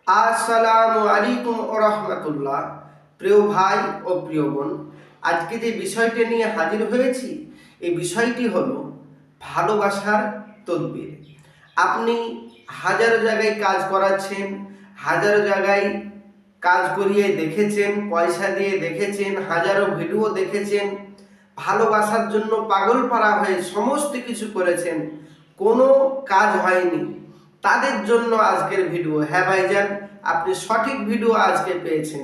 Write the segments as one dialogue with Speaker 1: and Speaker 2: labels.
Speaker 1: আসসালামু আলাইকুম ওয়া রাহমাতুল্লাহ। প্রিয় ভাই ও প্রিয় বোন, আজকে যে বিষয়টি নিয়ে হাজির হয়েছি এই বিষয়টি হলো ভালোবাসার তদবির। আপনি হাজারো জায়গায় কাজ করাচ্ছেন, হাজারো জায়গায় কাজ করিয়ে দেখেছেন, পয়সা দিয়ে দেখেছেন, হাজারো ভিডিও দেখেছেন, ভালোবাসার জন্য পাগল পারা হয়ে সমস্ত কিছু করেছেন, কোনো কাজ হয়নি। তাদের জন্য আজকের ভিডিও। হ্যাঁ ভাইজান, আপনি সঠিক ভিডিও আজকে পেয়েছেন।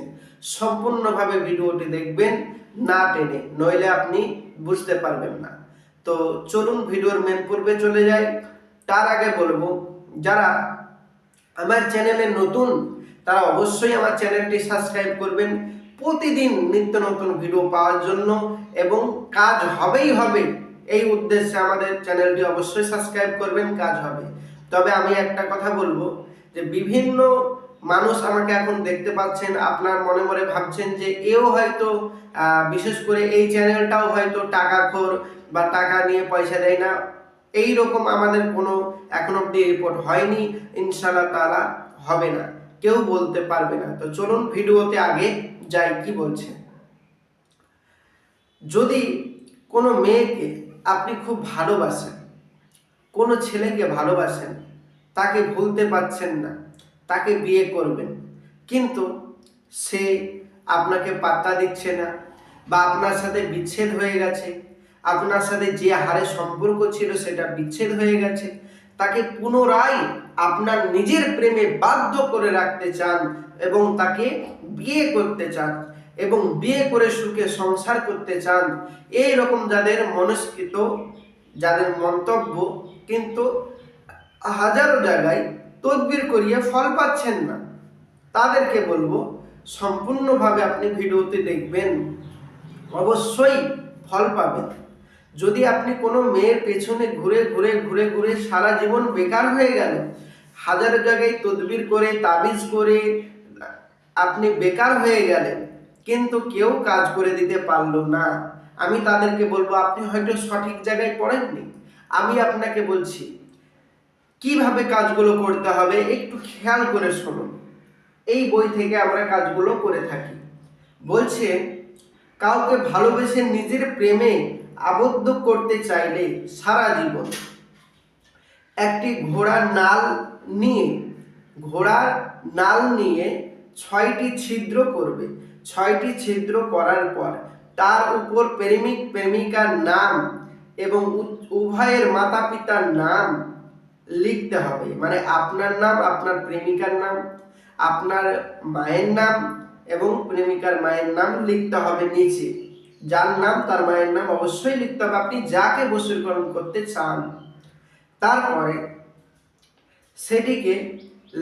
Speaker 1: সম্পূর্ণভাবে ভিডিওটি দেখবেন, না টেনে, নইলে আপনি বুঝতে পারবেন না। তো চলুন ভিডিওর মেন পর্বে চলে যাই। তার আগে বলবো, যারা আমার চ্যানেলে নতুন তারা অবশ্যই আমার চ্যানেলটি সাবস্ক্রাইব করবেন প্রতিদিন নিত্য নতুন ভিডিও পাওয়ার জন্য, এবং কাজ হবেই হবে এই উদ্দেশ্যে আমাদের চ্যানেলটি অবশ্যই সাবস্ক্রাইব করবেন, কাজ হবে। তবে আমি একটা কথা বলবো, যে বিভিন্ন মানুষ আমাকে এখন দেখতে পাচ্ছেন, আপনার মনে মনে ভাবছেন যে এও হয়তো বিশেষ করে এই চ্যানেলটাও হয়তো টাকাখোর বা টাকা নিয়ে পয়সা দেয় না। এই রকম আমাদের কোনো এখন অব্দি রিপোর্ট হয়নি, ইনশাআল্লাহ তাআলা হবে না, কেউ বলতে পারবে না। তো চলুন ভিডিওতে আগে যাই, কি বলছে। যদি কোনো মেয়েকে আপনি খুব ভালোবাসেন, কোনো ছেলেকে ভালোবাসেন, তাকে ভুলতে পারছেন না, তাকে বিয়ে করবেন, কিন্তু সে আপনাকে পাত্তা দিচ্ছে না, বা আপনার সাথে বিচ্ছেদ হয়ে গেছে, আপনার সাথে যে হারে সম্পর্ক ছিল সেটা বিচ্ছেদ হয়ে গেছে, তাকে পুনরায় আপনার নিজের প্রেমে বাধ্য করে রাখতে চান এবং তাকে বিয়ে করতে চান এবং বিয়ে করে সুখে সংসার করতে চান, এই রকম যাদের মনস্কৃত, যাদের মন্তব্য, কিন্তু হাজারো জায়গায় তদবির করিয়ে ফল পাচ্ছেন না, তাদেরকে বলবো সম্পূর্ণভাবে আপনি ভিডিওতে দেখবেন, অবশ্যই ফল পাবেন। যদি আপনি কোনো মেয়ের পেছনে ঘুরে ঘুরে ঘুরে ঘুরে সারা জীবন বেকার হয়ে গেল, হাজারো জায়গায় তদবির করে তাবিজ করে আপনি বেকার হয়ে গেলেন, কিন্তু কেউ কাজ করে দিতে পারলো না, আমি তাদেরকে বলবো আপনি হয়তো সঠিক জায়গায় পড়েননি। আমি আপনাকে বলছি কিভাবে কাজগুলো করতে হবে, একটু খেয়াল করে শুনুন। এই বই থেকে আমরা কাজগুলো করে থাকি। বলছে, কাউকে ভালোবেসে নিজের প্রেমে আবদ্ধ করতে চাইলে সারা জীবন একটি ঘোড়ার নাল নিয়ে 6টি ছিদ্র করবে। 6টি ছিদ্র করার পর তার উপর প্রেমিক প্রেমিকার নাম এবং উভয়ের মাতা পিতার নাম লিখতে হবে। মানে আপনার নাম, আপনার প্রেমিকার নাম, আপনার মায়ের নাম এবং প্রেমিকার মায়ের নাম লিখতে হবে নিচে। যার নাম তার মায়ের নাম অবশ্যই লিখতে হবে, আপনি যাকে বশীকরণ করতে চান। তারপরে সেটিকে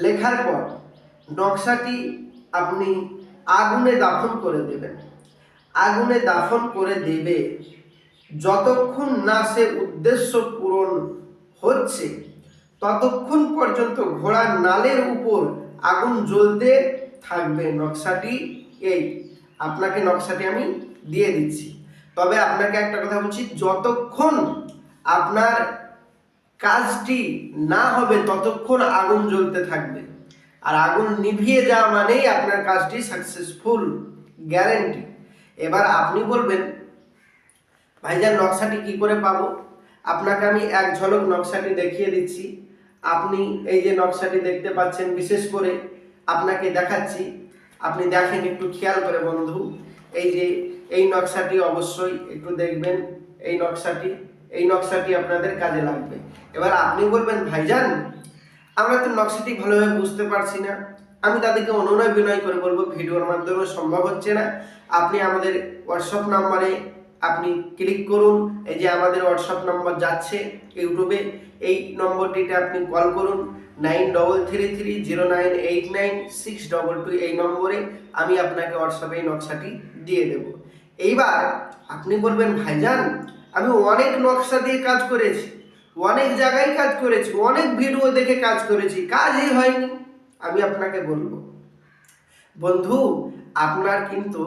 Speaker 1: লেখার পর নকশাটি আপনি আগুনে দাফন করে দেবেন। আগুনে দাফন করে দেবে যতক্ষণ না সে উদ্দেশ্য পূরণ হচ্ছে, ততক্ষণ পর্যন্ত ঘোড়ার নালের উপর আগুন জ্বলতে থাকবে। নকশাটি এই, আপনাকে নকশাটি আমি দিয়ে দিচ্ছি। তবে আপনাকে একটা কথা বলছি, যতক্ষণ আপনার কাজটি না হবে ততক্ষণ আগুন জ্বলতে থাকবে, আর আগুন নিভিয়ে যাওয়া মানেই আপনার কাজটি সাকসেসফুল, গ্যারেন্টি। এবার আপনি বলবেন, ভাইজান নকশাটি কি করে পাবো? আপনাকে আমি এক ঝলক নকশাটি দেখিয়ে দিচ্ছি। আপনি এই যে নকশাটি দেখতে পাচ্ছেন, বিশেষ করে আপনাকে দেখাচ্ছি, আপনি দেখেন একটু খেয়াল করে বন্ধু। এই যে এই নকশাটি অবশ্যই একটু দেখবেন, এই নকশাটি আপনাদের কাজে লাগবে। এবার আপনি বলবেন, ভাইজান আমরা তো নকশাটি ভালোভাবে বুঝতে পারছি না। আমি তাদেরকে অনুনয় বিনয় করে বলবো, ভিডিওর মাধ্যমে সম্ভব হচ্ছে না, আপনি আমাদের হোয়াটসঅ্যাপ নাম্বারে আপনি ক্লিক করুন। এই যে আমাদের হোয়াটসঅ্যাপ নাম্বার যাচ্ছে ইউটিউবে, এই নম্বরটিতে আপনি কল করুন 9333098962, এই নম্বরে আমি আপনাকে হোয়াটসঅ্যাপে এই নকশাটি দিয়ে দেব। এইবার আপনি বলবেন, ভাইজান আমি অনেক নকশা দিয়ে কাজ করেছি, অনেক জায়গায় কাজ করেছি, অনেক ভিডিও দেখে কাজ করেছি, কাজই হয়নি। আমি আপনাকে বলবো, বন্ধু আপনার কিন্তু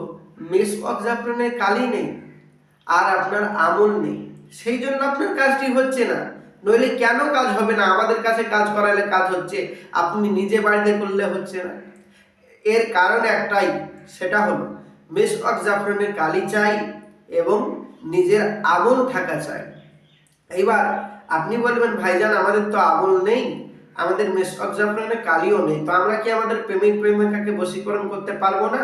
Speaker 1: মিসঅবজারভেশনের কালি নেই, আর আপনার আমল নেই, সেই জন্য আপনার কাজটি হচ্ছে না। নইলে কেন কাজ হবে না? আমাদের কাছে কাজ করালে কাজ হচ্ছে, আপনি নিজে বাড়িতে করলে হচ্ছে না। এর কারণ একটাই, সেটা হলো মেশক জাফরানের কালি চাই এবং নিজের আমল থাকা চাই। এইবার আপনি বলবেন ভাইজান আমাদের তো আমল নেই, আমাদের মেশক জাফরানের কালিও নেই, তো আমরা কি আমাদের প্রেমিক প্রেমিকাকে বশীকরণ করতে পারবো না?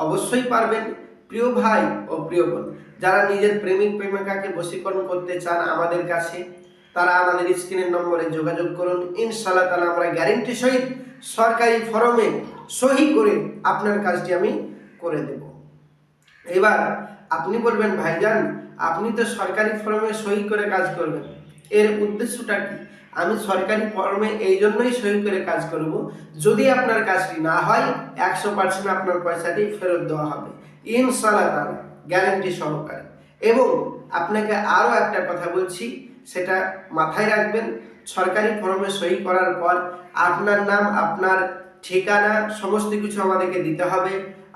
Speaker 1: অবশ্যই পারবেন। প্রিয় ভাই ও প্রিয় বোন, যারা নিজের প্রেমিক প্রেমিকাকে বশীকরণ করতে চান আমাদের কাছে, তারা আমাদের স্ক্রিনের নম্বরে যোগাযোগ করুন। ইনশাআল্লাহ তাআলা আমরা গ্যারেন্টি সহিত সরকারি ফরমে সহি করে আপনার কাজটি আমি করে দেব। এবার আপনি বলবেন ভাইজান আপনি তো সরকারি ফর্মে সই করে কাজ করবেন, এর উদ্দেশ্যটা কি? আমি সরকারি ফর্মে এই জন্যই সই করে কাজ করব, যদি আপনার কাজটি না হয় 100% আপনার পয়সাটি ফেরত দেওয়া হবে ইনশাআল্লাহ তাআলা, গ্যারান্টি সহকারে। এবং আপনাকে আরও একটা কথা বলছি, সেটা মাথায় রাখবেন। সরকারি ফর্মে সই করার পর আপনার নাম, আপনার ঠিকানা সমস্ত কিছু আমাদেরকে দিতে হবে।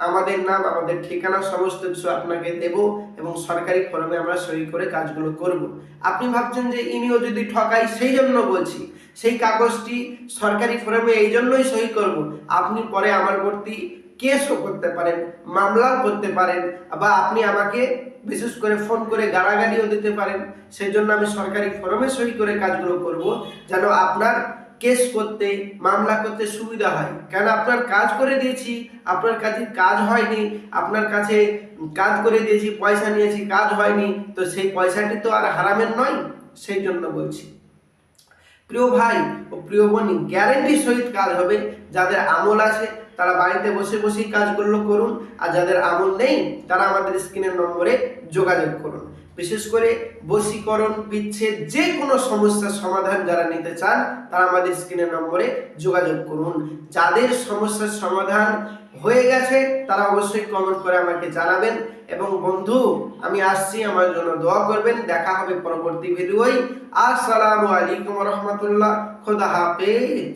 Speaker 1: আমাদের নাম, আমাদের ঠিকানা সমস্ত কিছু আপনাকে দেব এবং সরকারি ফর্মে আমরা সই করে কাজগুলো করব। আপনি ভাবছেন যে ইনিও যদি ঠকাই, সেই জন্য বলছি সেই কাগজটি সরকারি ফর্মে এই জন্যই সই করব। আপনি পরে আমার প্রতি কেসও করতে পারেন, মামলাও করতে পারেন, বা আপনি আমাকে বিশেষ করে ফোন করে গালাগালিও দিতে পারেন। সেই জন্য আমি সরকারি ফর্মে সই করে কাজগুলো করব, যেন আপনার কেস করতে, মামলা করতে সুবিধা হয়। কেন আপনার কাজ করে দিয়েছি, আপনার কাছে কাজ হয়নি, আপনার কাছে কাজ করে দিয়েছি, পয়সা নিয়েছি, কাজ হয়নি, তো সেই পয়সাটি তো আর হারামের নয়। সেই জন্য বলছি প্রিয় ভাই ও প্রিয় বোন, গ্যারেন্টি সহিত কাজ হবে। যাদের আমল আছে তারা বাড়িতে বসে বসেই কাজগুলো করুন, আর যাদের আমল নেই তারা আমাদের স্ক্রিনের নম্বরে যোগাযোগ করুন। বিশেষ করে বশীকরণ, বিচ্ছেদ, যে কোনো সমস্যার সমাধান যারা নিতে চান তারা আমাদের স্ক্রিনের নম্বরে যোগাযোগ করুন। যাদের সমস্যার সমাধান হয়ে গেছে তারা অবশ্যই কমেন্ট করে আমাকে জানাবেন। এবং বন্ধু আমি আসছি, আমার জন্য দোয়া করবেন। দেখা হবে পরবর্তী ভিডিওয়। আসসালামু আলাইকুম ওয়া রাহমাতুল্লাহ। খোদা হাফেজ।